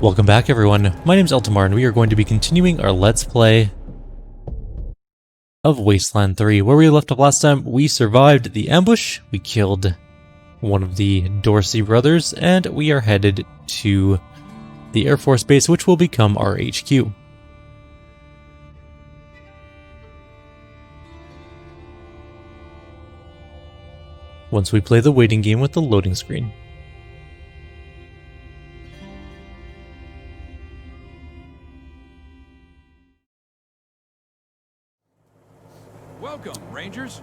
Welcome back everyone, my name's Eltimar and we are going to be continuing our Let's Play of Wasteland 3. Where we left off last time, we survived the ambush, we killed one of the Dorsey brothers, and we are headed to the Air Force Base, which will become our HQ. Once we play the waiting game with the loading screen. Welcome, Rangers.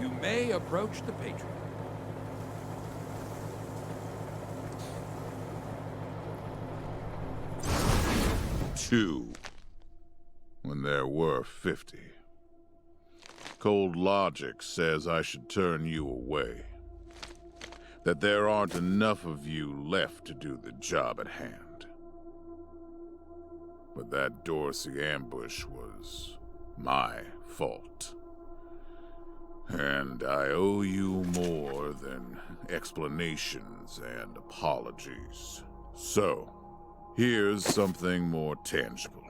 You may approach the Patriarch. Two, when there were 50. Cold logic says I should turn you away. That there aren't enough of you left to do the job at hand. But that Dorsey ambush was my fault. And I owe you more than explanations and apologies. So, here's something more tangible.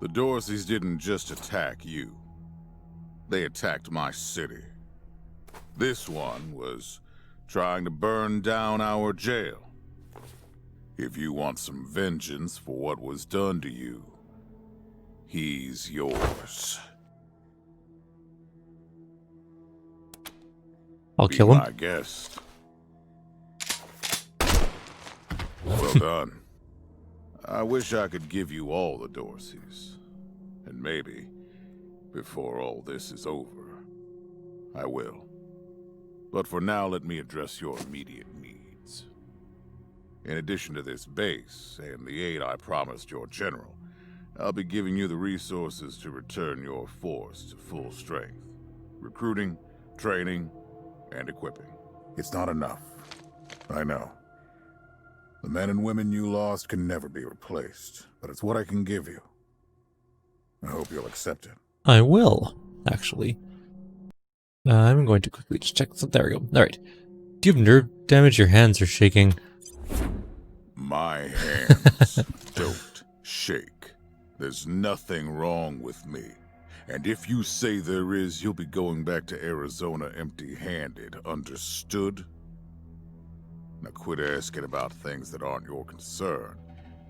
The Dorseys didn't just attack you. They attacked my city. This one was trying to burn down our jail. If you want some vengeance for what was done to you, he's yours. I'll kill him. My guest. Well done. I wish I could give you all the Dorseys. And maybe, before all this is over, I will. But for now, let me address your immediate needs. In addition to this base, and the aid I promised your general, I'll be giving you the resources to return your force to full strength. Recruiting, training, and equipping. It's not enough. I know. The men and women you lost can never be replaced, but it's what I can give you. I hope you'll accept it. I will, actually. I'm going to quickly just check something. There we go. Alright. Do you have nerve damage? Your hands are shaking. My hands don't shake. There's nothing wrong with me. And if you say there is, you'll be going back to Arizona empty-handed, understood? Now quit asking about things that aren't your concern,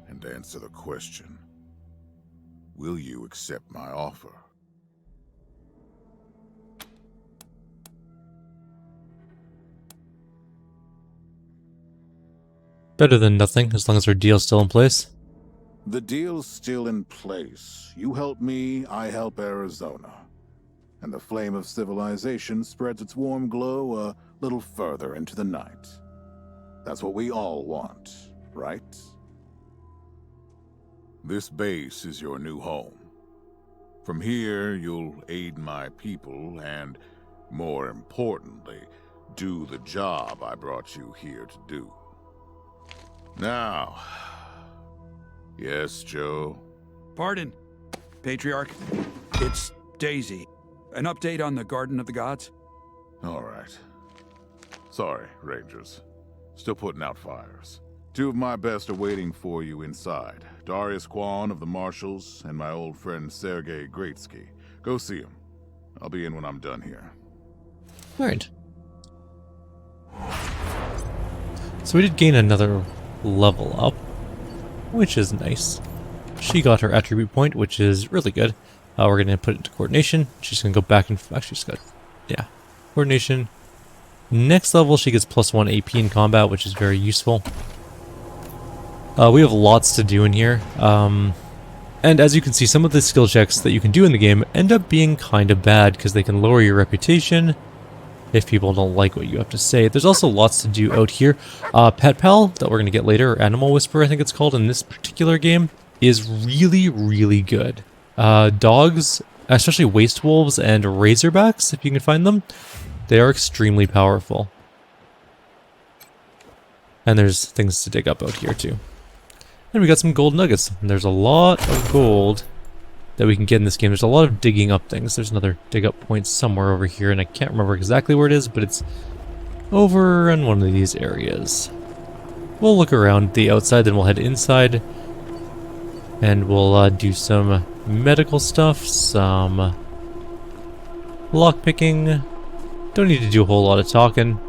and answer the question. Will you accept my offer? Better than nothing, as long as our deal's still in place. The deal's still in place. You help me, I help Arizona. And the flame of civilization spreads its warm glow a little further into the night. That's what we all want, right? This base is your new home. From here, you'll aid my people and, more importantly, do the job I brought you here to do. Now... Yes, Joe? Pardon, Patriarch. It's Daisy. An update on the Garden of the Gods? All right. Sorry, Rangers. Still putting out fires. Two of my best are waiting for you inside. Darius Kwan of the Marshals and my old friend Sergei Greatsky. Go see him. I'll be in when I'm done here. Alright. So we did gain another level up, which is nice. She got her attribute point, which is really good. We're going to put it into coordination. She's going to go back and... Actually, she's got... Yeah. Coordination. Next level, she gets +1 AP in combat, which is very useful. We have lots to do in here. And as you can see, some of the skill checks that you can do in the game end up being kind of bad, because they can lower your reputation if people don't like what you have to say. There's also lots to do out here. Pet Pal, that we're going to get later, or Animal Whisperer I think it's called in this particular game, is really, really good. Dogs, especially waste wolves and razorbacks, if you can find them, they are extremely powerful. And there's things to dig up out here too. And we got some gold nuggets. And there's a lot of gold that we can get in this game. There's a lot of digging up things. There's another dig up point somewhere over here, and I can't remember exactly where it is, but it's over in one of these areas. We'll look around the outside, then we'll head inside. And we'll do some medical stuff, some lockpicking. Don't need to do a whole lot of talking.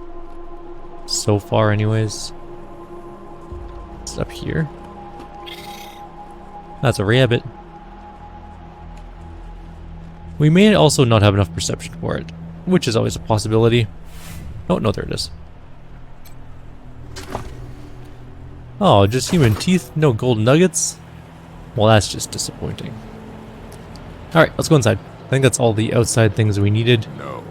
So far anyways. What's up here? That's a rabbit. We may also not have enough perception for it, which is always a possibility. Oh, no, there it is. Oh, just human teeth, no gold nuggets? Well, that's just disappointing. Alright, let's go inside. I think that's all the outside things we needed. No.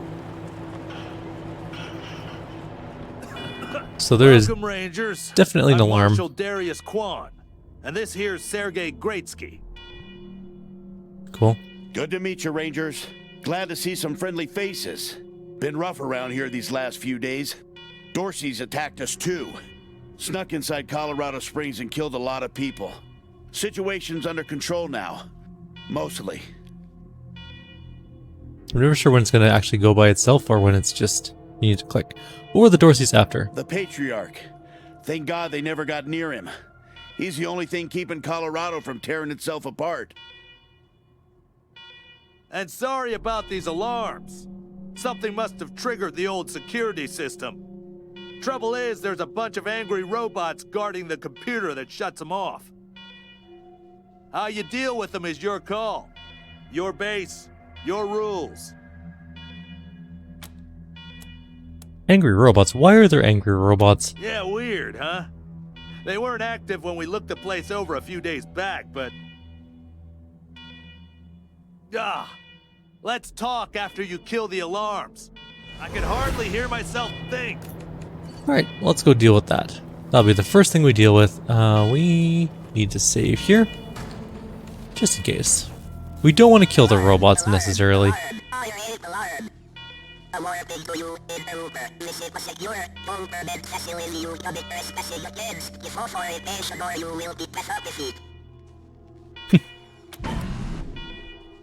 So there is Welcome, Rangers. definitely an I'm alarm. Marshal Darius Kwan, and this here's Sergei Greatsky. Cool. Good to meet you, Rangers. Glad to see some friendly faces. Been rough around here these last few days. Dorsey's attacked us too. Snuck inside Colorado Springs and killed a lot of people. Situation's under control now. Mostly. I'm never sure when it's going to actually go by itself or when it's just you need to click. What were the Dorseys after? The Patriarch. Thank God they never got near him. He's the only thing keeping Colorado from tearing itself apart. And sorry about these alarms. Something must have triggered the old security system. Trouble is, there's a bunch of angry robots guarding the computer that shuts them off. How you deal with them is your call. Your base, your rules. Angry robots. Why are there angry robots? Yeah, weird, huh? They weren't active when we looked the place over a few days back, but... let's talk after you kill the alarms. I can hardly hear myself think. Alright, let's go deal with that. That'll be the first thing we deal with. We need to save here. Just in case. We don't want to kill the robots necessarily.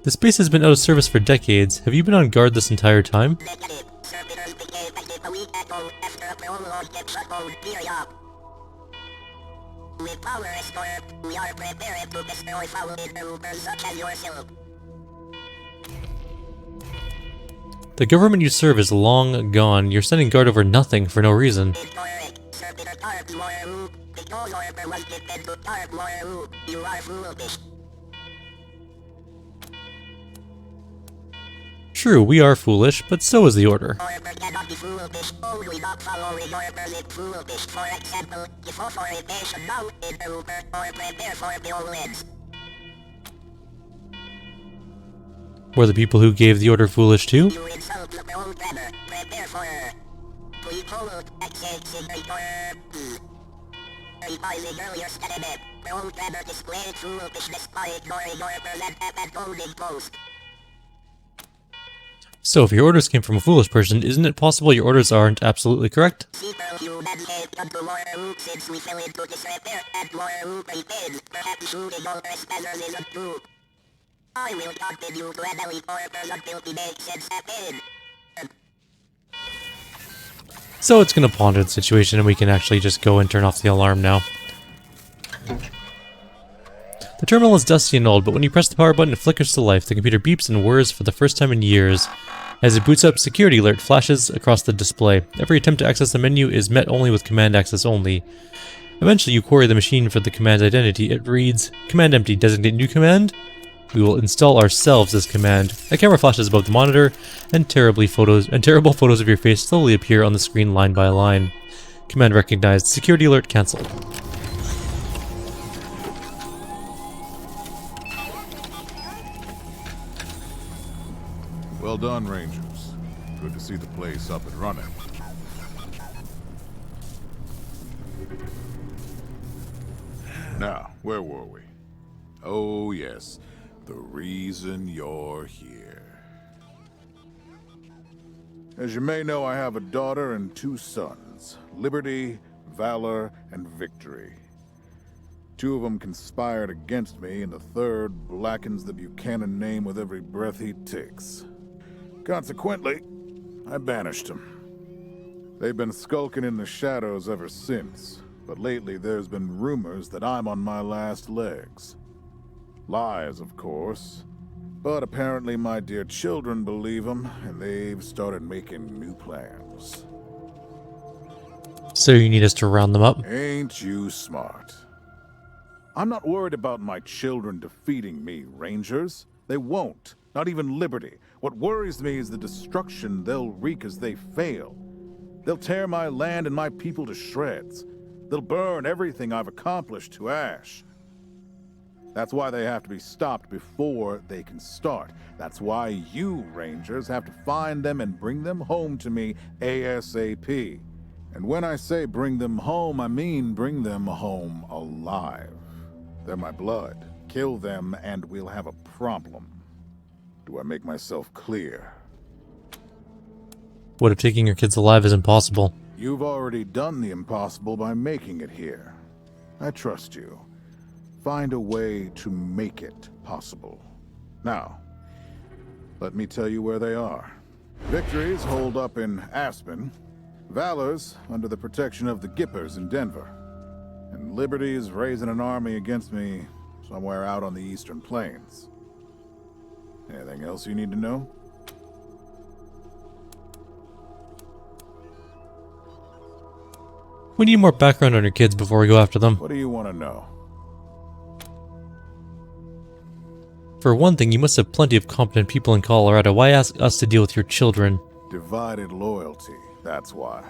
This base has been out of service for decades. Have you been on guard this entire time? With power restored, we are prepared to destroy foul interlopers such as yourself. The government you serve is long gone. You're standing guard over nothing for no reason. You are foolish. True, we are foolish, but so is the Order. Order cannot be foolish, only not following orders is foolish. For example, if authorization now, interloper, or prepare for violence. Were the people who gave the Order foolish too? You insult the wrong grammar, prepare for please hold, revising earlier statement, wrong grammar displayed foolishness by ignoring orders and holding post. So if your orders came from a foolish person, isn't it possible your orders aren't absolutely correct? Since we fell into disrepair and more retains, perhaps shooting all trespassers isn't true. I will continue to annihilate orders until he makes sense happen. So it's going to ponder the situation and we can actually just go and turn off the alarm now. The terminal is dusty and old, but when you press the power button it flickers to life. The computer beeps and whirs for the first time in years. As it boots up, security alert flashes across the display. Every attempt to access the menu is met only with command access only. Eventually you query the machine for the command's identity. It reads, command empty, designate new command. We will install ourselves this command. A camera flashes above the monitor, and terrible photos of your face slowly appear on the screen line by line. Command recognized. Security alert cancelled. Well done, Rangers. Good to see the place up and running. Now, where were we? Oh, yes. The reason you're here. As you may know, I have a daughter and 2 sons. Liberty, Valor, and Victory. 2 of them conspired against me, and the 3rd blackens the Buchanan name with every breath he takes. Consequently, I banished them. They've been skulking in the shadows ever since, but lately there's been rumors that I'm on my last legs. Lies, of course, but apparently my dear children believe them, and they've started making new plans. So you need us to round them up? Ain't you smart? I'm not worried about my children defeating me, Rangers. They won't. Not even Liberty. What worries me is the destruction they'll wreak as they fail. They'll tear my land and my people to shreds. They'll burn everything I've accomplished to ash. That's why they have to be stopped before they can start. That's why you, Rangers, have to find them and bring them home to me ASAP. And when I say bring them home, I mean bring them home alive. They're my blood. Kill them and we'll have a problem. Do I make myself clear? What if taking your kids alive is impossible? You've already done the impossible by making it here. I trust you. Find a way to make it possible. Now, let me tell you where they are. Victory's holed up in Aspen. Valor's under the protection of the Gippers in Denver. And Liberty is raising an army against me somewhere out on the Eastern Plains. Anything else you need to know? We need more background on your kids before we go after them. What do you want to know? For one thing, you must have plenty of competent people in Colorado. Why ask us to deal with your children? Divided loyalty, that's why.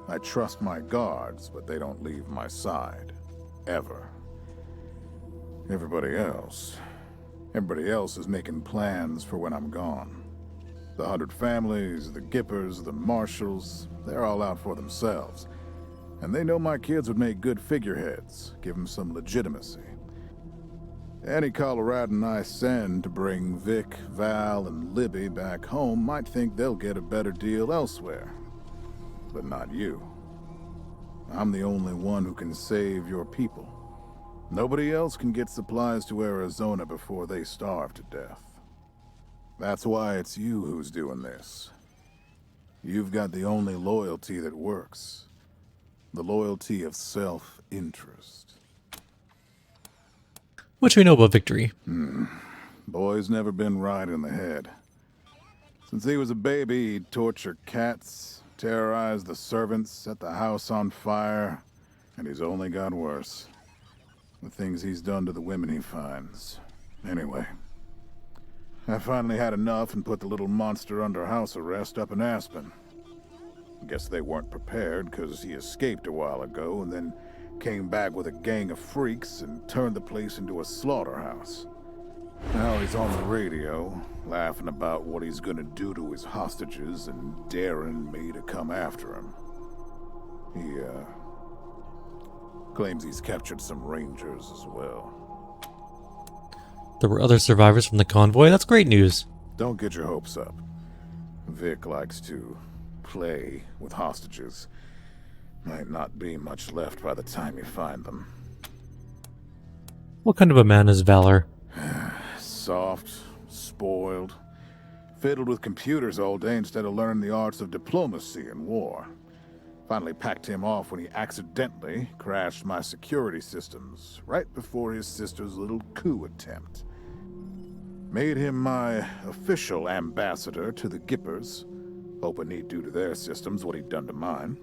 I trust my guards, but they don't leave my side. Ever. Everybody else is making plans for when I'm gone. The 100 families, the Gippers, the Marshals, they're all out for themselves. And they know my kids would make good figureheads, give them some legitimacy. Any Coloradan I send to bring Vic, Val, and Libby back home might think they'll get a better deal elsewhere. But not you. I'm the only one who can save your people. Nobody else can get supplies to Arizona before they starve to death. That's why it's you who's doing this. You've got the only loyalty that works. The loyalty of self-interest. What do we know about Victory? Boy's never been right in the head. Since he was a baby, he'd torture cats, terrorize the servants, set the house on fire, and he's only got worse. The things he's done to the women he finds. Anyway, I finally had enough and put the little monster under house arrest up in Aspen. Guess they weren't prepared because he escaped a while ago and then came back with a gang of freaks and turned the place into a slaughterhouse. Now he's on the radio, laughing about what he's gonna do to his hostages and daring me to come after him. He, claims he's captured some Rangers as well. There were other survivors from the convoy? That's great news. Don't get your hopes up. Vic likes to play with hostages. Might not be much left by the time you find them. What kind of a man is Valor? Soft, spoiled, fiddled with computers all day instead of learning the arts of diplomacy and war. Finally packed him off when he accidentally crashed my security systems right before his sister's little coup attempt. Made him my official ambassador to the Gippers, hoping he'd do to their systems what he'd done to mine.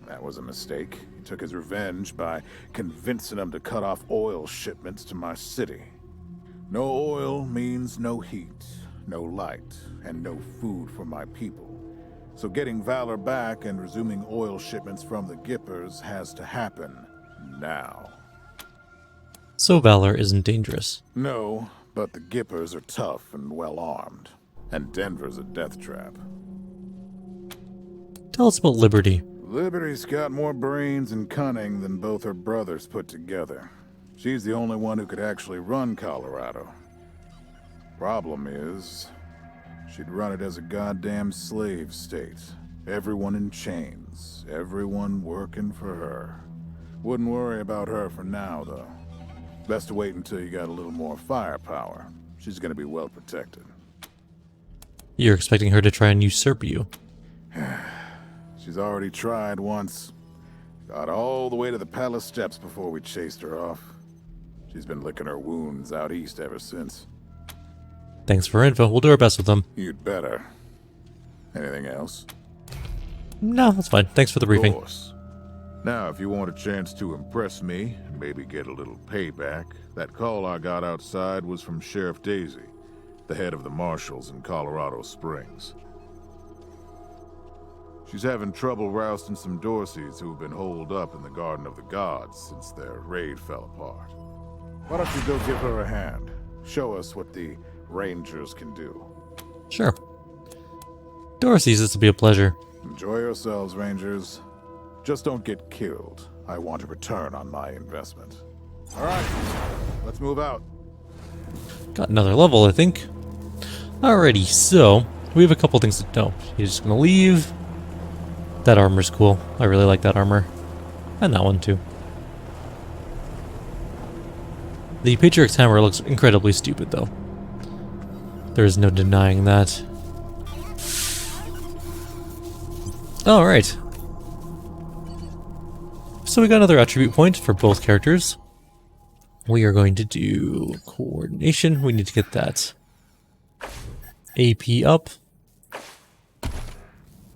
That was a mistake. He took his revenge by convincing them to cut off oil shipments to my city. No oil means no heat, no light, and no food for my people. So getting Valor back and resuming oil shipments from the Gippers has to happen now. So Valor isn't dangerous. No, but the Gippers are tough and well-armed. And Denver's a death trap. Tell us about Liberty. Liberty's got more brains and cunning than both her brothers put together. She's the only one who could actually run Colorado. Problem is, she'd run it as a goddamn slave state. Everyone in chains. Everyone working for her. Wouldn't worry about her for now, though. Best to wait until you got a little more firepower. She's gonna be well protected. You're expecting her to try and usurp you. She's already tried once. Got all the way to the palace steps before we chased her off. She's been licking her wounds out east ever since. Thanks for info. We'll do our best with them. You'd better. Anything else? No, that's fine. Thanks for the briefing. Of course. Now, if you want a chance to impress me, and maybe get a little payback, that call I got outside was from Sheriff Daisy, the head of the marshals in Colorado Springs. She's having trouble rousting some Dorseys who've been holed up in the Garden of the Gods since their raid fell apart. Why don't you go give her a hand? Show us what the Rangers can do. Sure. Dorsey's, this will be a pleasure. Enjoy yourselves, Rangers. Just don't get killed. I want a return on my investment. Alright, let's move out. Got another level, I think. Alrighty, so we have a couple things to know. He's just gonna leave. That armor's cool. I really like that armor. And that one too. The Patriarch's hammer looks incredibly stupid though. There is no denying that. Alright. So we got another attribute point for both characters. We are going to do coordination. We need to get that AP up.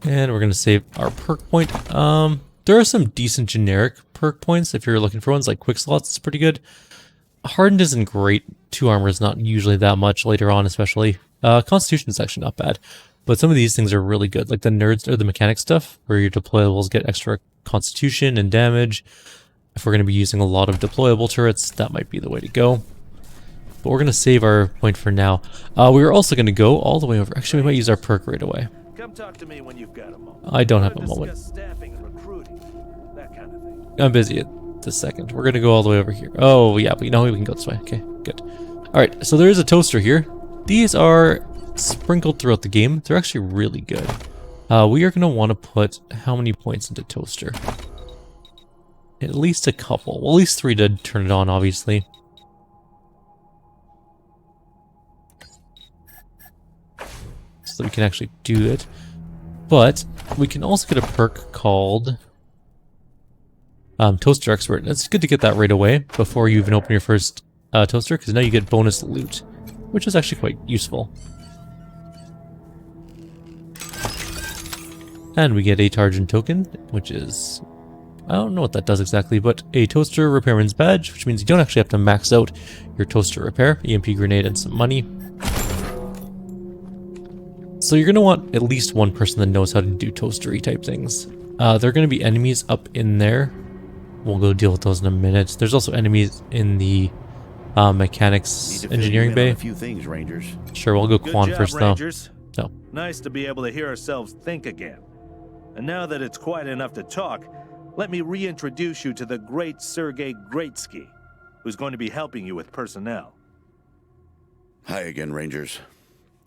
And we're going to save our perk point. There are some decent generic perk points if you're looking for ones, like quick slots. It's pretty good. Hardened isn't great. 2 armor is not usually that much later on, especially. Constitution is actually not bad. But some of these things are really good, like the nerds or the mechanic stuff, where your deployables get extra constitution and damage. If we're going to be using a lot of deployable turrets, that might be the way to go. But we're going to save our point for now. We are also going to go all the way over. Actually, we might use our perk right away. Come talk to me when you've got a moment. I don't have a moment. Staffing and recruiting, that kind of thing. I'm busy at this second. We're going to go all the way over here. Oh, yeah, but you know we can go this way. Okay, good. Alright, so there is a toaster here. These are sprinkled throughout the game. They're actually really good. We are going to want to put how many points into toaster? At least a couple. Well, at least 3 to turn it on, obviously. So that we can actually do it. But we can also get a perk called Toaster Expert. It's good to get that right away before you even open your first toaster, because now you get bonus loot, which is actually quite useful. And we get a Targent token, which is, I don't know what that does exactly, but a Toaster Repairman's Badge, which means you don't actually have to max out your toaster repair, EMP grenade, and some money. So you're going to want at least one person that knows how to do toastery type things. There are going to be enemies up in there. We'll go deal with those in a minute. There's also enemies in the mechanics engineering bay. A few things, Rangers. Sure, we'll go Quan first though. Rangers. No. Nice to be able to hear ourselves think again. And now that it's quiet enough to talk, let me reintroduce you to the great Sergei Greatsky, who's going to be helping you with personnel. Hi again, Rangers.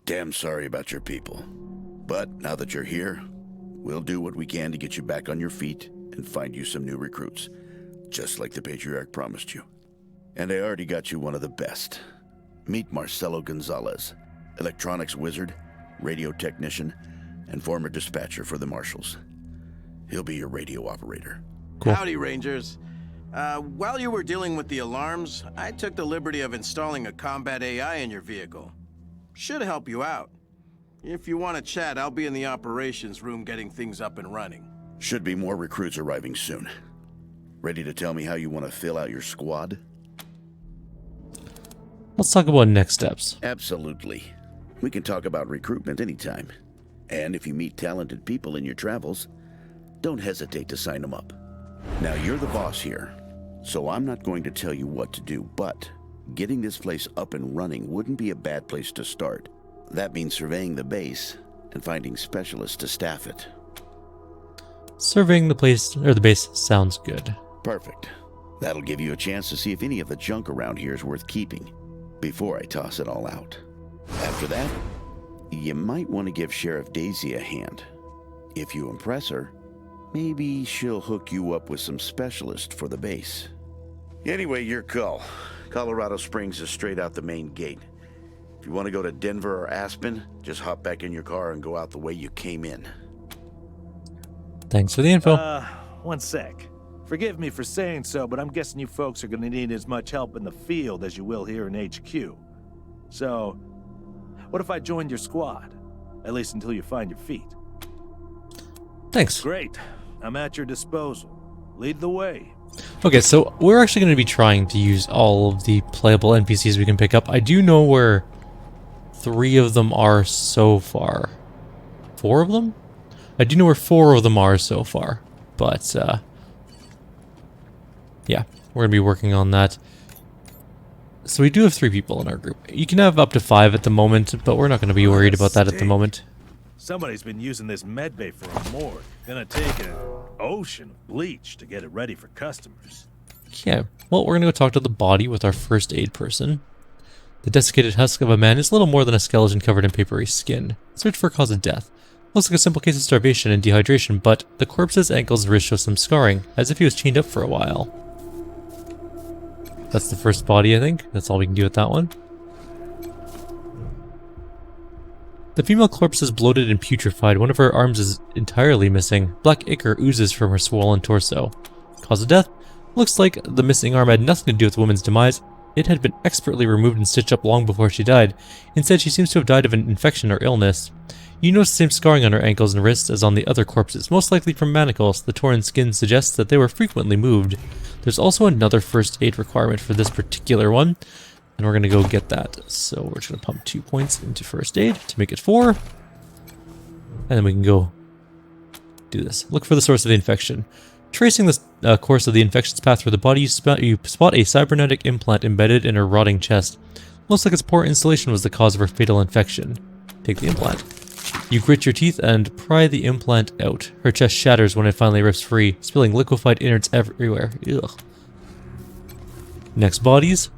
Damn sorry about your people. But now that you're here, we'll do what we can to get you back on your feet and find you some new recruits, just like the Patriarch promised you. And I already got you one of the best. Meet Marcelo Gonzalez, electronics wizard, radio technician, and former dispatcher for the Marshals. He'll be your radio operator. Cool. Howdy, Rangers. While you were dealing with the alarms, I took the liberty of installing a combat AI in your vehicle. Should help you out. If you want to chat, I'll be in the operations room getting things up and running. Should be more recruits arriving soon. Ready to tell me how you want to fill out your squad? Let's talk about next steps. Absolutely. We can talk about recruitment anytime. And if you meet talented people in your travels, don't hesitate to sign them up. Now, you're the boss here, so I'm not going to tell you what to do, but getting this place up and running wouldn't be a bad place to start. That means surveying the base and finding specialists to staff it. Surveying the place, or the base, sounds good. Perfect. That'll give you a chance to see if any of the junk around here is worth keeping before I toss it all out. After that, you might want to give Sheriff Daisy a hand. If you impress her, maybe she'll hook you up with some specialists for the base. Anyway, your call. Colorado Springs is straight out the main gate. If you want to go to Denver or Aspen, just hop back in your car and go out the way you came in. Thanks for the info. One sec. Forgive me for saying so, but I'm guessing you folks are gonna need as much help in the field as you will here in HQ. So, what if I joined your squad? At least until you find your feet. Thanks. Great. I'm at your disposal. Lead the way. Okay, so we're actually going to be trying to use all of the playable NPCs we can pick up. I do know where 3 of them are so far. 4 of them? I do know where 4 of them are so far. But, yeah, we're going to be working on that. So we do have 3 people in our group. You can have up to 5 at the moment, but we're not going to be worried about that at the moment. Somebody's been using this medbay for a morgue. Gonna take an ocean of bleach to get it ready for customers. Yeah, well, we're going to go talk to the body with our first aid person. The desiccated husk of a man is little more than a skeleton covered in papery skin. Search for a cause of death. Looks like a simple case of starvation and dehydration, but the corpse's ankles and wrists show some scarring, as if he was chained up for a while. That's the first body, I think. That's all we can do with that one. The female corpse is bloated and putrefied. One of her arms is entirely missing. Black ichor oozes from her swollen torso. Cause of death? Looks like the missing arm had nothing to do with the woman's demise. It had been expertly removed and stitched up long before she died. Instead, she seems to have died of an infection or illness. You notice the same scarring on her ankles and wrists as on the other corpses, most likely from manacles. The torn skin suggests that they were frequently moved. There's also another first aid requirement for this particular one, and we're going to go get that. So we're just going to pump 2 points into first aid to make it 4. And then we can go do this. Look for the source of the infection. Tracing the course of the infection's path through the body, you spot a cybernetic implant embedded in her rotting chest. Looks like its poor installation was the cause of her fatal infection. Take the implant. You grit your teeth and pry the implant out. Her chest shatters when it finally rips free, spilling liquefied innards everywhere. Ugh. Next bodies.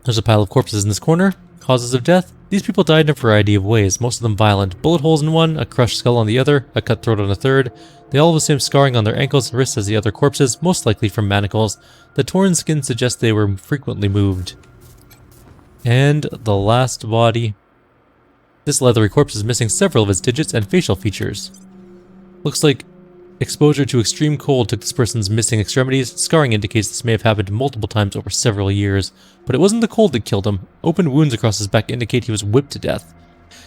There's a pile of corpses in this corner. Causes of death? These people died in a variety of ways, most of them violent. Bullet holes in one, a crushed skull on the other, a cut throat on a third. They all have the same scarring on their ankles and wrists as the other corpses, most likely from manacles. The torn skin suggests they were frequently moved. And the last body. This leathery corpse is missing several of its digits and facial features. Looks like exposure to extreme cold took this person's missing extremities. Scarring indicates this may have happened multiple times over several years. But it wasn't the cold that killed him. Open wounds across his back indicate he was whipped to death.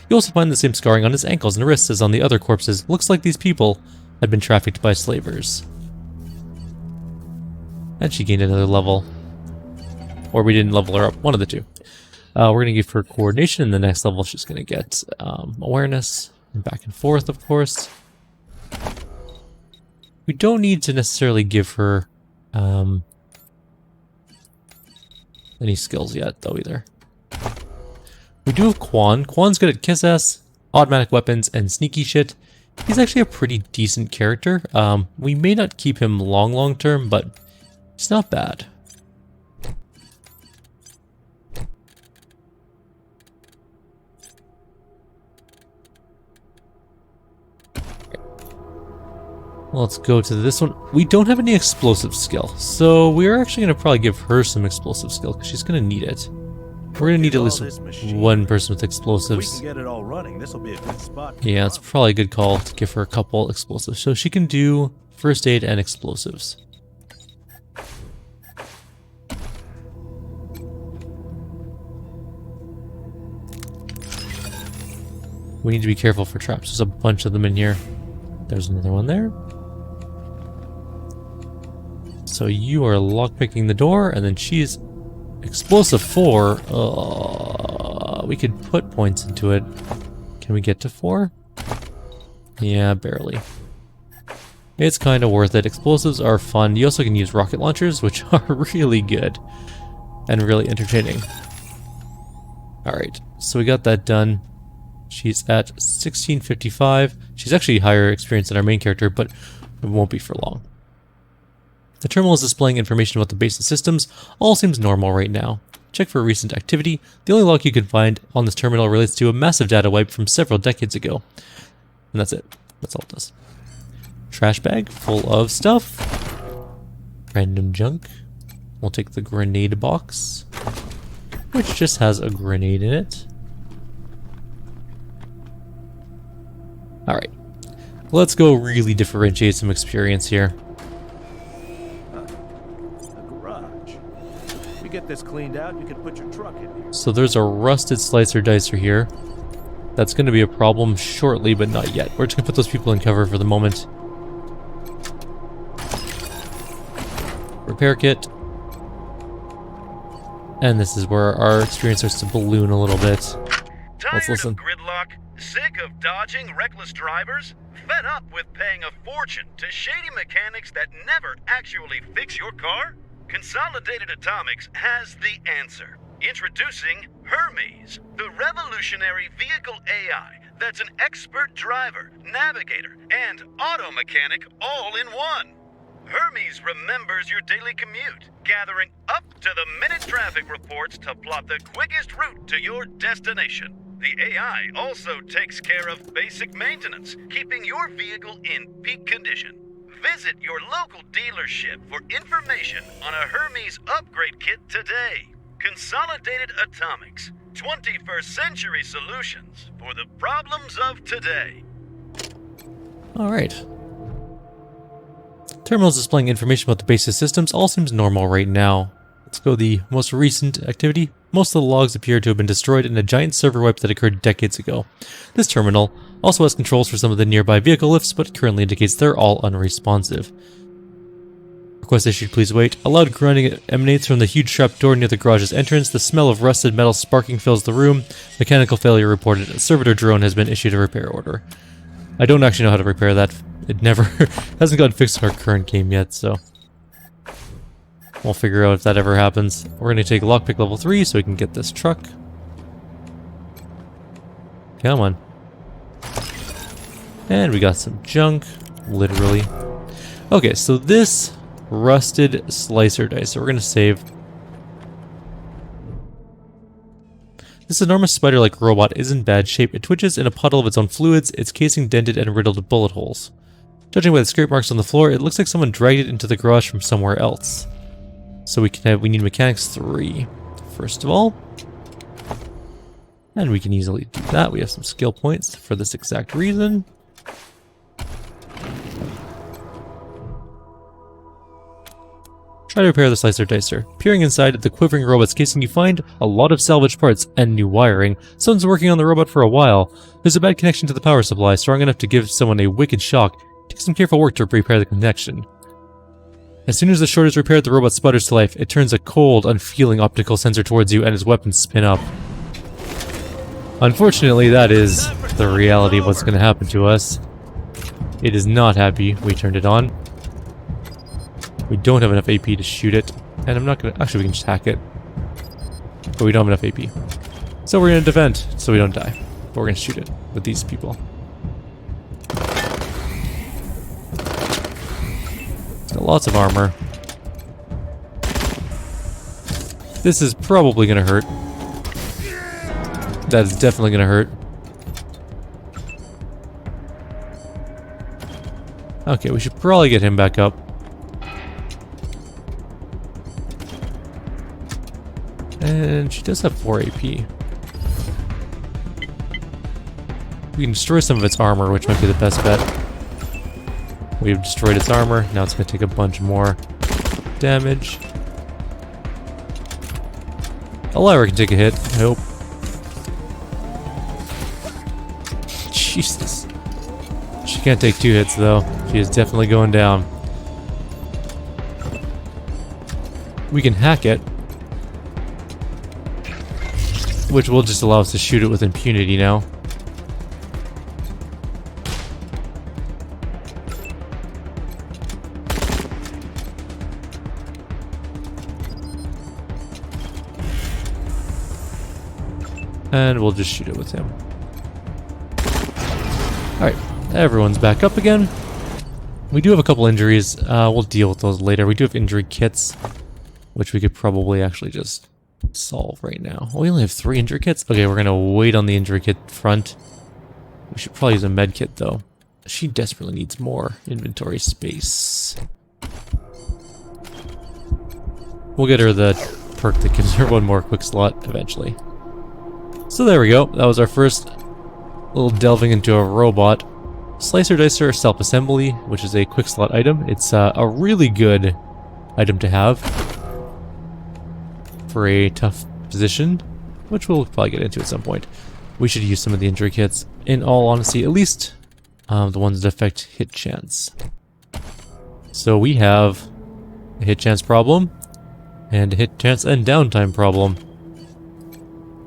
You also find the same scarring on his ankles and wrists as on the other corpses. Looks like these people had been trafficked by slavers. And she gained another level. Or we didn't level her up, one of the two. We're going to give her coordination, and the next level she's going to get awareness, and back and forth, of course. We don't need to necessarily give her any skills yet, though, either. We do have Quan. Quan's good at kiss-ass, automatic weapons, and sneaky shit. He's actually a pretty decent character. We may not keep him long term, but he's not bad. Let's go to this one. We don't have any explosive skill, so we're actually going to probably give her some explosive skill, because she's going to need it. We're going to need at least one person with explosives. If we can get it all running, this will be a good spot. Yeah, it's probably a good call to give her a couple explosives. So she can do first aid and explosives. We need to be careful for traps. There's a bunch of them in here. There's another one there. So you are lockpicking the door, and then she's explosive 4. We could put points into it. Can we get to 4? Yeah, barely. It's kind of worth it. Explosives are fun. You also can use rocket launchers, which are really good and really entertaining. Alright, so we got that done. She's at 1655. She's actually higher experience than our main character, but it won't be for long. The terminal is displaying information about the base and systems. All seems normal right now. Check for recent activity. The only log you can find on this terminal relates to a massive data wipe from several decades ago. And that's it. That's all it does. Trash bag full of stuff. Random junk. We'll take the grenade box, which just has a grenade in it. Alright. Let's go really differentiate some experience here. this cleaned out, you can put your truck in here. So there's a rusted slicer dicer here. That's going to be a problem shortly, but not yet. We're just going to put those people in cover for the moment. Repair kit. And this is where our experience starts to balloon a little bit. Let's listen. Tired of gridlock? Sick of dodging reckless drivers? Fed up with paying a fortune to shady mechanics that never actually fix your car? Consolidated Atomics has the answer. Introducing Hermes, the revolutionary vehicle AI that's an expert driver, navigator, and auto mechanic all in one. Hermes remembers your daily commute, gathering up-to-the-minute traffic reports to plot the quickest route to your destination. The AI also takes care of basic maintenance, keeping your vehicle in peak condition. Visit your local dealership for information on a Hermes upgrade kit today. Consolidated Atomics, 21st century solutions for the problems of today. Alright. Terminals displaying information about the base's systems all seems normal right now. Let's go the most recent activity. Most of the logs appear to have been destroyed in a giant server wipe that occurred decades ago. This terminal also has controls for some of the nearby vehicle lifts, but currently indicates they're all unresponsive. Request issued, please wait. A loud grinding emanates from the huge trapdoor near the garage's entrance. The smell of rusted metal sparking fills the room. Mechanical failure reported. A servitor drone has been issued a repair order. I don't actually know how to repair that. It never hasn't gotten fixed in our current game yet, so we'll figure out if that ever happens. We're going to take lockpick level 3 so we can get this truck. Come on. And we got some junk, literally. Okay, so this rusted slicer dice, so we're going to save. This enormous spider-like robot is in bad shape. It twitches in a puddle of its own fluids, its casing dented and riddled with bullet holes. Judging by the scrape marks on the floor, it looks like someone dragged it into the garage from somewhere else. So we need mechanics 3, first of all. And we can easily do that. We have some skill points for this exact reason. Try to repair the slicer dicer. Peering inside the quivering robot's casing, you find a lot of salvage parts and new wiring. Someone's working on the robot for a while. There's a bad connection to the power supply, strong enough to give someone a wicked shock. Take some careful work to repair the connection. As soon as the short is repaired, the robot sputters to life. It turns a cold, unfeeling optical sensor towards you, and its weapons spin up. Unfortunately, that is the reality of what's going to happen to us. It is not happy we turned it on. We don't have enough AP to shoot it, and I'm not going to... Actually, we can just hack it. But we don't have enough AP. So we're going to defend, so we don't die. But we're going to shoot it with these people. It's got lots of armor. This is probably going to hurt. That is definitely going to hurt. Okay, we should probably get him back up. And she does have 4 AP. We can destroy some of its armor, which might be the best bet. We've destroyed its armor. Now it's going to take a bunch more damage. Elira can take a hit, I hope. Jesus. She can't take 2 hits, though. She is definitely going down. We can hack it, which will just allow us to shoot it with impunity now. And we'll just shoot it with him. Alright, everyone's back up again. We do have a couple injuries. We'll deal with those later. We do have injury kits, which we could probably actually just solve right now. We only have 3 injury kits? Okay, we're gonna wait on the injury kit front. We should probably use a med kit, though. She desperately needs more inventory space. We'll get her the perk that gives her 1 more quick slot eventually. So there we go. That was our first little delving into a robot. Slicer Dicer Self-Assembly, which is a quick slot item. It's a really good item to have. for a tough position, which we'll probably get into at some point. We should use some of the injury kits. In all honesty, at least the ones that affect hit chance. So we have a hit chance problem, and a hit chance and downtime problem.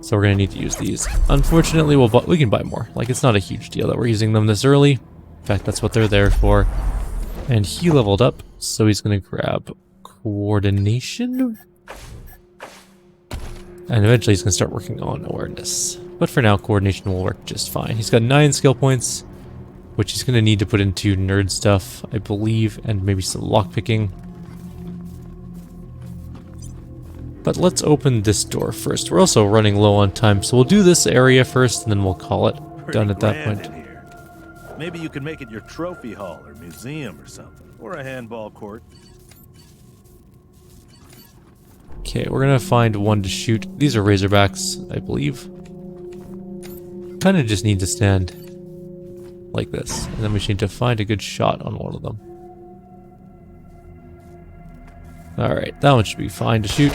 So we're going to need to use these. Unfortunately, we can buy more. Like, it's not a huge deal that we're using them this early. In fact, that's what they're there for. And he leveled up, so he's going to grab coordination. And eventually he's going to start working on awareness. But for now, coordination will work just fine. He's got 9 skill points, which he's going to need to put into nerd stuff, I believe, and maybe some lockpicking. But let's open this door first. We're also running low on time, so we'll do this area first, and then we'll call it done at that point. In here. Maybe you can make it your trophy hall or museum or something, or a handball court. Okay, we're gonna find one to shoot. These are Razorbacks, I believe. Kind of just need to stand like this, and then we just need to find a good shot on one of them. Alright, that one should be fine to shoot.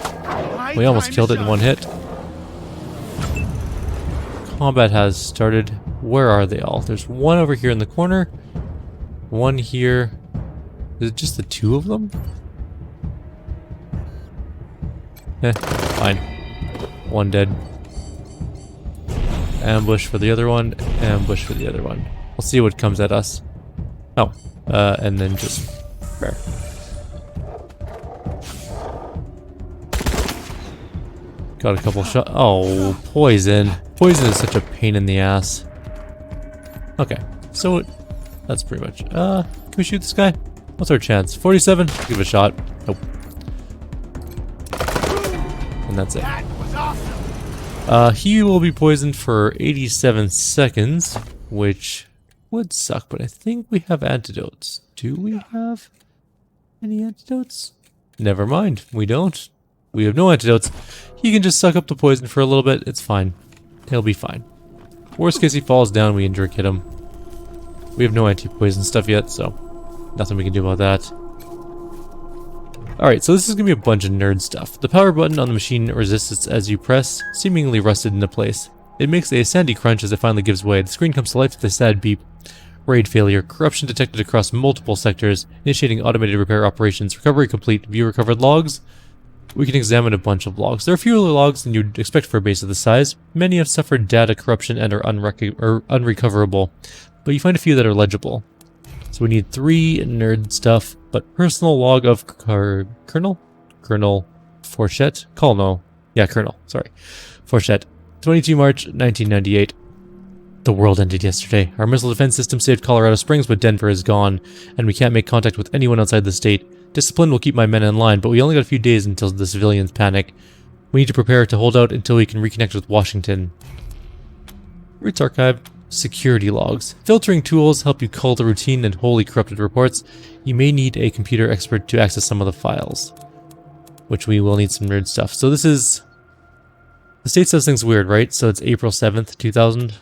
We almost killed it in one hit. Combat has started. Where are they all? There's one over here in the corner. One here. Is it just the 2 of them? Fine. One dead. Ambush for the other one. Ambush for the other one. We'll see what comes at us. Oh. And then just... Fair. Got a couple shots. Oh, poison. Poison is such a pain in the ass. Okay, so that's pretty much. Can we shoot this guy? What's our chance? 47? Give it a shot. Nope. And that's it. He will be poisoned for 87 seconds, which would suck, but I think we have antidotes. Do we have any antidotes? Never mind, we don't. We have no antidotes. He can just suck up the poison for a little bit. It's fine. He'll be fine. Worst case, he falls down. We injure hit him. We have no anti-poison stuff yet, so nothing we can do about that. Alright, so this is going to be a bunch of nerd stuff. The power button on the machine resists as you press, seemingly rusted into place. It makes a sandy crunch as it finally gives way. The screen comes to life with a sad beep. Raid failure. Corruption detected across multiple sectors. Initiating automated repair operations. Recovery complete. View recovered logs. We can examine a bunch of logs. There are fewer logs than you'd expect for a base of this size. Many have suffered data corruption and are unrecoverable, but you find a few that are legible. So we need 3 nerd stuff, but personal log of Colonel Fourchette? Colonel. Yeah, Colonel. Sorry. Fourchette. 22 March 1998. The world ended yesterday. Our missile defense system saved Colorado Springs, but Denver is gone, and we can't make contact with anyone outside the state. Discipline will keep my men in line, but we only got a few days until the civilians panic. We need to prepare to hold out until we can reconnect with Washington. Roots Archive. Security logs. Filtering tools help you cull the routine and wholly corrupted reports. You may need a computer expert to access some of the files, which we will need some nerd stuff. So this is... The state says things weird, right? So it's April 7th, 2000.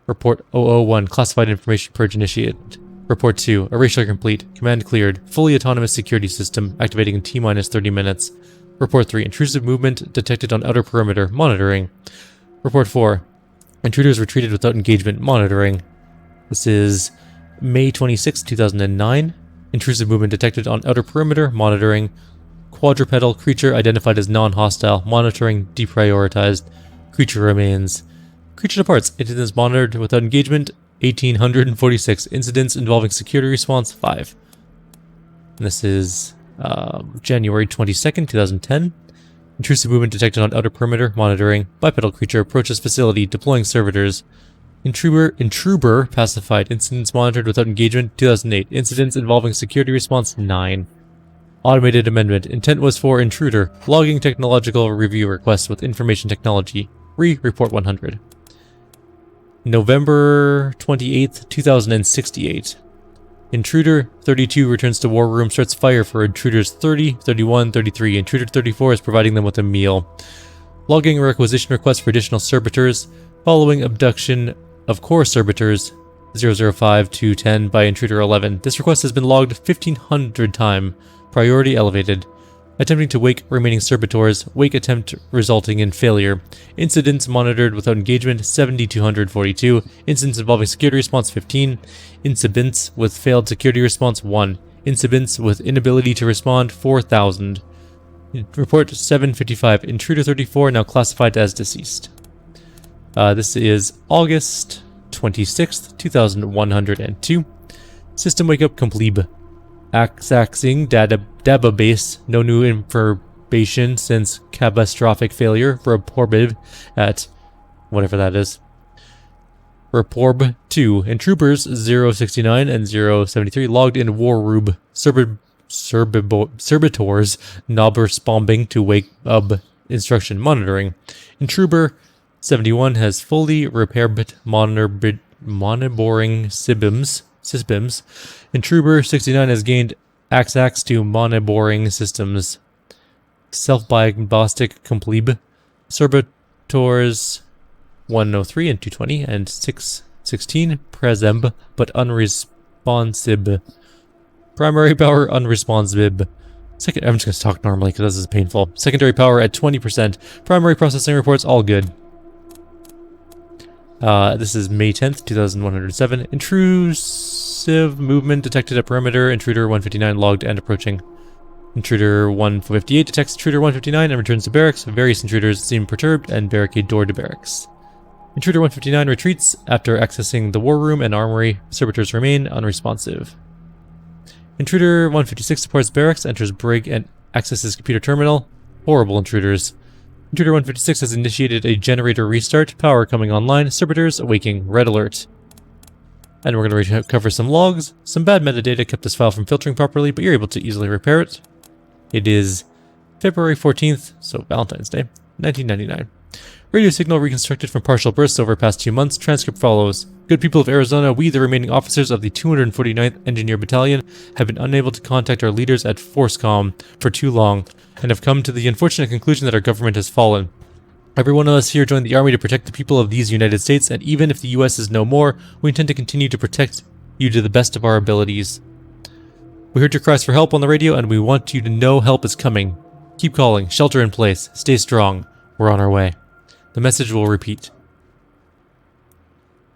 Report 001. Classified information purge initiated. Report 2. Erasure complete. Command cleared. Fully autonomous security system activating in T-minus 30 minutes. Report 3. Intrusive movement detected on outer perimeter. Monitoring. Report 4. Intruders retreated without engagement. Monitoring. This is May 26, 2009. Intrusive movement detected on outer perimeter. Monitoring. Quadrupedal creature identified as non-hostile. Monitoring. Deprioritized. Creature remains. Creature departs. It is monitored without engagement. 1,846 incidents involving security response 5. And this is January 22nd, 2010. Intrusive movement detected on outer perimeter. Monitoring. Bipedal creature approaches facility. Deploying servitors. Intruber pacified. Incidents monitored without engagement 2008. Incidents involving security response 9. Automated amendment. Intent was for intruder. Logging technological review request with information technology. Report 100. November 28th, 2068. Intruder 32 returns to war room, starts fire for intruders 30, 31, 33. Intruder 34 is providing them with a meal. Logging a requisition request for additional servitors. Following abduction of core servitors 005 to 10 by intruder 11. This request has been logged 1,500 times. Priority elevated. Attempting to wake remaining servitors. Wake attempt resulting in failure. Incidents monitored without engagement 7,242. Incidents involving security response 15. Incidents with failed security response 1. Incidents with inability to respond 4,000. Report 755. Intruder 34 now classified as deceased. This is August 26th, 2102. System wake up complete. Accessing database. No new information since catastrophic failure. Reported at whatever that is. Reporb 2. And troopers 069 and 073 logged in war room. Servitors nobbersponding to wake up instruction monitoring. Intruber 71 has fully repaired monitoring systems. Intruber 69 has gained access to monitoring systems. Self-diagnostic complete. Servitors 103 and 220 and 616 present but unresponsive. Primary power unresponsive. I'm just going to talk normally because this is painful. Secondary power at 20%. Primary processing reports all good. This is May 10th, 2107. Intrusive movement detected at perimeter. Intruder 159 logged and approaching. Intruder 158 detects Intruder 159 and returns to barracks. Various intruders seem perturbed and barricade door to barracks. Intruder 159 retreats after accessing the war room and armory. Servitors remain unresponsive. Intruder 156 supports barracks, enters brig and accesses computer terminal. Horrible intruders. Intruder 156 has initiated a generator restart. Power coming online. Servitors awaking. Red alert. And we're going to recover some logs. Some bad metadata kept this file from filtering properly, but you're able to easily repair it. It is February 14th, so Valentine's Day, 1999. Radio signal reconstructed from partial bursts over past 2 months. Transcript follows. Good people of Arizona, we, the remaining officers of the 249th Engineer Battalion, have been unable to contact our leaders at ForceCom for too long, and have come to the unfortunate conclusion that our government has fallen. Every one of us here joined the army to protect the people of these United States, and even if the US is no more, we intend to continue to protect you to the best of our abilities. We heard your cries for help on the radio, and we want you to know help is coming. Keep calling, shelter in place, stay strong, we're on our way. The message will repeat.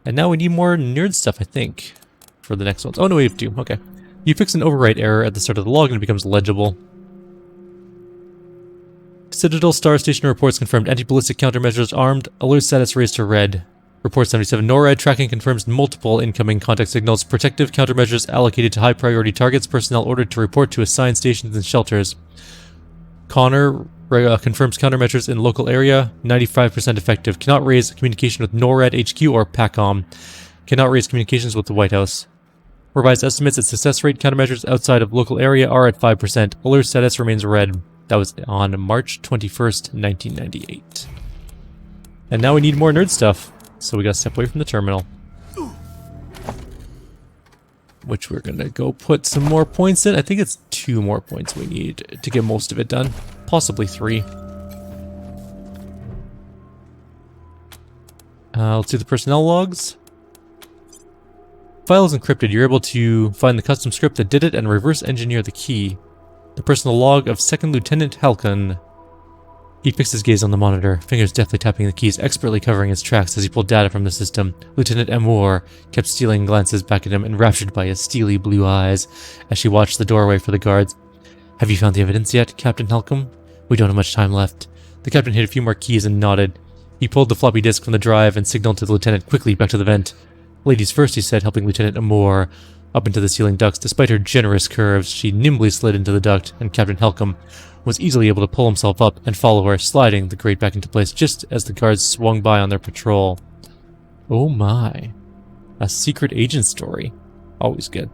And now we need more nerd stuff, I think, for the next ones. Oh, no, we have two. Okay. You fix an overwrite error at the start of the log and it becomes legible. Citadel Star Station reports confirmed anti-ballistic countermeasures armed. Alert status raised to red. Report 77 NORAD tracking confirms multiple incoming contact signals. Protective countermeasures allocated to high priority targets. Personnel ordered to report to assigned stations and shelters. Connor confirms countermeasures in local area. 95% effective. Cannot raise communication with NORAD HQ or PACOM. Cannot raise communications with the White House. Revised estimates at success rate. Countermeasures outside of local area are at 5%. Alert status remains red. That was on March 21st, 1998. And now we need more nerd stuff. So we gotta step away from the terminal. Which we're gonna go put some more points in. I think it's 2 more points we need to get most of it done. Possibly 3. Let's do the personnel logs. File is encrypted. You're able to find the custom script that did it and reverse engineer the key. The personal log of 2nd Lieutenant Halcon. He fixed his gaze on the monitor, fingers deftly tapping the keys, expertly covering his tracks as he pulled data from the system. Lieutenant Amour kept stealing glances back at him, enraptured by his steely blue eyes, as she watched the doorway for the guards. Have you found the evidence yet, Captain Halcom? We don't have much time left. The captain hit a few more keys and nodded. He pulled the floppy disk from the drive and signaled to the lieutenant quickly back to the vent. Ladies first, he said, helping Lieutenant Amour up into the ceiling ducts. Despite her generous curves, she nimbly slid into the duct, and Captain Halcom was easily able to pull himself up and follow her, sliding the grate back into place just as the guards swung by on their patrol. Oh my. A secret agent story. Always good.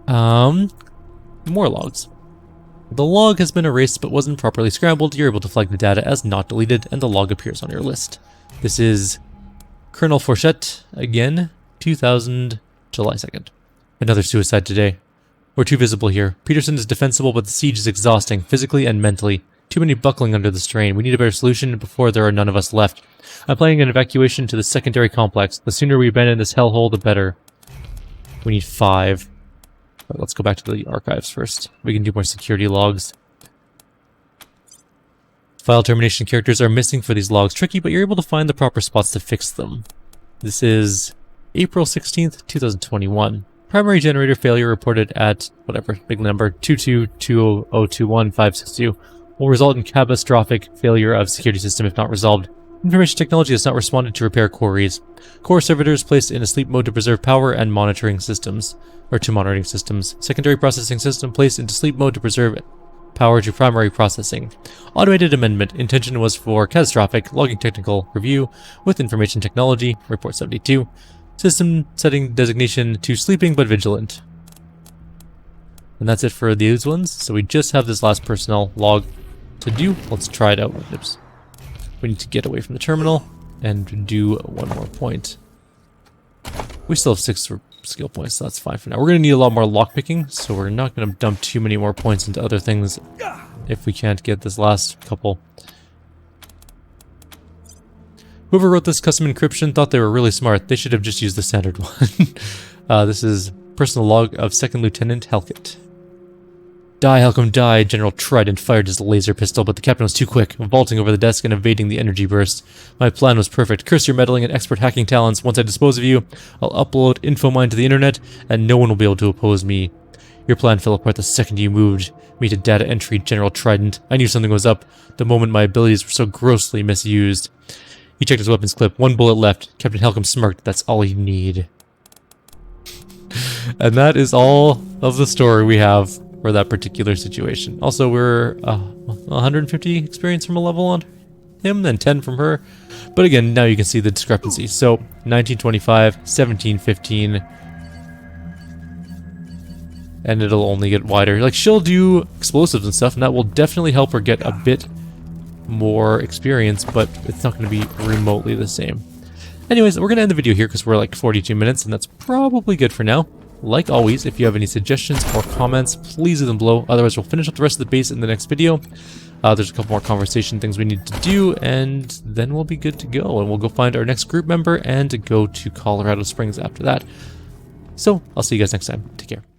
More logs. The log has been erased but wasn't properly scrambled. You're able to flag the data as not deleted, and the log appears on your list. This is Colonel Fourchette, again, 2000, July 2nd. Another suicide today. We're too visible here. Peterson is defensible, but the siege is exhausting, physically and mentally. Too many buckling under the strain. We need a better solution before there are none of us left. I'm planning an evacuation to the secondary complex. The sooner we abandon this hellhole, the better. We need 5. But let's go back to the archives first. We can do more security logs. File termination characters are missing for these logs. Tricky, but you're able to find the proper spots to fix them. This is April 16th, 2021. Primary generator failure reported at, whatever, big number, 222002156 will result in catastrophic failure of security system if not resolved. Information technology has not responded to repair queries. Core servitors placed in a sleep mode to preserve power and monitoring systems, or to monitoring systems. Secondary processing system placed into sleep mode to preserve power to primary processing. Automated amendment. Intention was for catastrophic logging technical review with information technology. Report 72. System setting designation to sleeping but vigilant. And that's it for these ones. So we just have this last personnel log to do. Let's try it out. Oops. We need to get away from the terminal and do one more point. We still have 6 skill points, so that's fine for now. We're going to need a lot more lockpicking, so we're not going to dump too many more points into other things if we can't get this last couple. Whoever wrote this custom encryption thought they were really smart. They should have just used the standard one. This is personal log of 2nd Lieutenant Helkett. Die, Helcom, die. General Trident fired his laser pistol, but the captain was too quick, vaulting over the desk and evading the energy burst. My plan was perfect. Curse your meddling and expert hacking talents. Once I dispose of you, I'll upload InfoMine to the internet, and no one will be able to oppose me. Your plan fell apart the second you moved me to data entry, General Trident. I knew something was up the moment my abilities were so grossly misused. He checked his weapons clip. 1 bullet left. Captain Helcom smirked. That's all you need. And that is all of the story we have for that particular situation. Also, we're 150 experience from a level on him, then 10 from her. But again, now you can see the discrepancy. So 1925, 1715, and it'll only get wider. Like, she'll do explosives and stuff, and that will definitely help her get a bit more experience, but it's not going to be remotely the same. Anyways, we're going to end the video here because we're like 42 minutes, and that's probably good for now. Like always, if you have any suggestions or comments, please leave them below. Otherwise, we'll finish up the rest of the base in the next video. There's a couple more conversation things we need to do, and then we'll be good to go. And we'll go find our next group member and go to Colorado Springs after that. So, I'll see you guys next time. Take care.